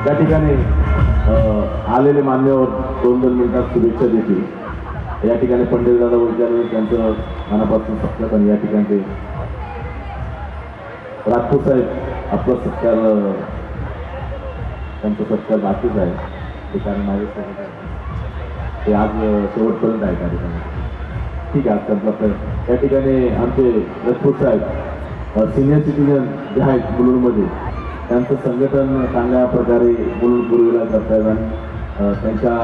या ठिकाणी आलेले मान्यवर 2-2 मिनिटात शुभेच्छा देतील. या ठिकाणी पंडित दादा विचार त्यांचं मनापासून सत्कार. आणि या ठिकाणी राजपूत साहेब आपला सत्कार, त्यांचा सत्कार बाकीच आहे ते, कारण माझ्यासोबत ते आज शेवटपर्यंत आहे कार्यक्रम. ठीक आहे. त्यांचा या ठिकाणी आमचे राजपूत साहेब सिनियर सिटीजन जे आहेत मुलुंडमध्ये, त्यांचं संघटन चांगल्या प्रकारे मुलुंड पूर्वीला करतात आणि त्यांच्या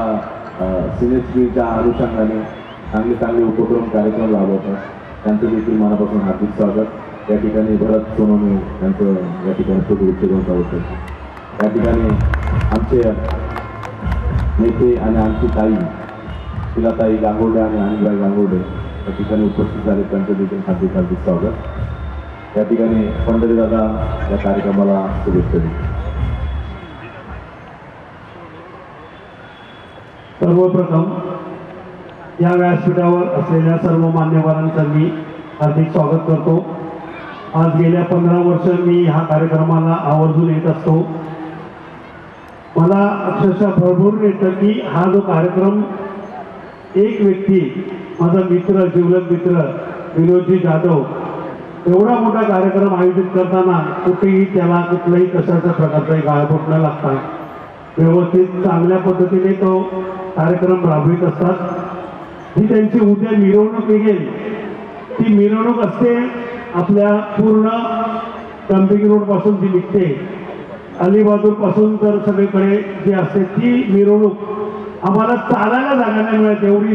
सिनियर सिटीजनच्या अनुषंगाने चांगले उपक्रम कार्यक्रम राबवतात. त्यांचं देखील मनापासून हार्दिक स्वागत. या ठिकाणी भरत सोनवणे यांचं या ठिकाणी शुभेच्छा देऊन आवडतं. या ठिकाणी आमचे नेते आणि आमची ताई शिलाताई गांगोडे आणि अनिलबाई गांगोडे या ठिकाणी उपस्थित झाले, त्यांचं देखील हार्दिक स्वागत. या ठिकाणी पंडित दादा या कार्यक्रमाला शुभेच्छा देतील. सर्वप्रथम या व्यासपीठावर असलेल्या सर्व मान्यवरांचं मी हार्दिक स्वागत करतो. आज गेल्या 15 वर्ष मी ह्या कार्यक्रमाला आवर्जून येत असतो. मला अक्षरशः भरभरून येतं की हा जो कार्यक्रम, एक व्यक्ती, माझा मित्र, जिवलग मित्र विनोदजी जाधव, एवढा मोठा कार्यक्रम आयोजित करताना कुठेही त्याला कुठल्याही कशाच्या प्रकारचा गाळबोट न लागता व्यवस्थित चांगल्या पद्धतीने तो कार्यक्रम राबवित असतात. ही त्यांची उद्या मिरवणूक निघेल, ती मिरवणूक असते आपल्या पूर्ण डंपिंग रोडपासून जी निघते, अलिबागूरपासून तर सगळीकडे जी असते ती मिरवणूक आम्हाला चालायला जागा नाही मिळत, एवढी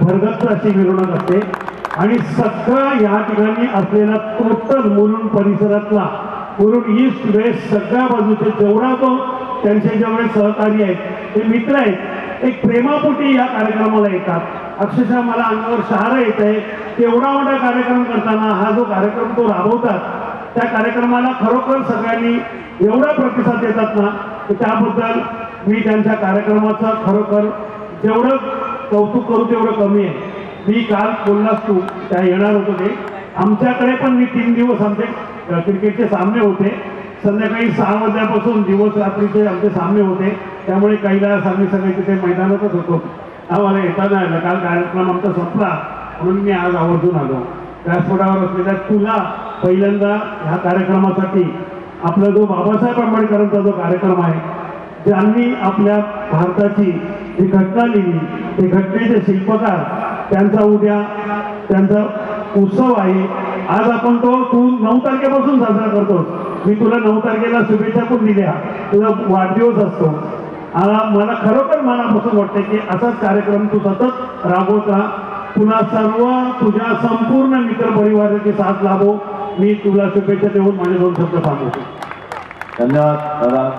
भरगच्च अशी मिरवणूक असते. आणि सगळा या ठिकाणी असलेला टोटल मुलुंड परिसरातला, मुलुंड ईस्ट वेस्ट सगळ्या बाजूचे जेवढा तो त्यांचे जेवढे सहकारी आहेत, ते मित्र आहेत, एक प्रेमापोटी या कार्यक्रमाला येतात. अक्षरशः मला अंगावर शहारं येत आहे. एवढा मोठा कार्यक्रम करताना हा जो कार्यक्रम तो राबवतात, त्या कार्यक्रमाला खरोखर सगळ्यांनी एवढा प्रतिसाद देतात ना, त्याबद्दल मी त्यांच्या कार्यक्रमाचं खरोखर जेवढं कौतुक करू तेवढं कमी आहे. मी काल बोललास तू त्या येणार होतो ते, आमच्याकडे पण मी 3 दिवस आमचे क्रिकेटचे सामने होते. संध्याकाळी 6 वाजल्यापासून दिवस रात्रीचे आमचे सामने होते. त्यामुळे काही वेळा आम्ही सगळे तिथे मैदानातच होतो. आम्हाला येता नाही आलं. काल कार्यक्रम आमचा संपला म्हणून मी आज आवर्जून आलो. व्यासपीठावर असलेल्या तुला पहिल्यांदा ह्या कार्यक्रमासाठी आपला जो बाबासाहेब आंबेडकरांचा जो कार्यक्रम आहे, ज्यांनी आपल्या भारताची जी घटना लिहिली, ते घटनेचे शिल्पकार, त्यांचा उद्या त्यांचा उत्सव आहे. आज आपण तो तू 9 तारखेपासून साजरा करतोस. मी तुला 9 तारखेला शुभेच्छा पण दिल्या, तुझा वाढदिवस असतो. मला खरोखर मनापासून वाटतं की असाच कार्यक्रम तू सतत राबवत राहा. तुला सर्व तुझ्या संपूर्ण मित्रपरिवाराची साथ लाभो. मी तुला शुभेच्छा देऊन माझे 2 शब्द सांगतो. धन्यवाद दादा.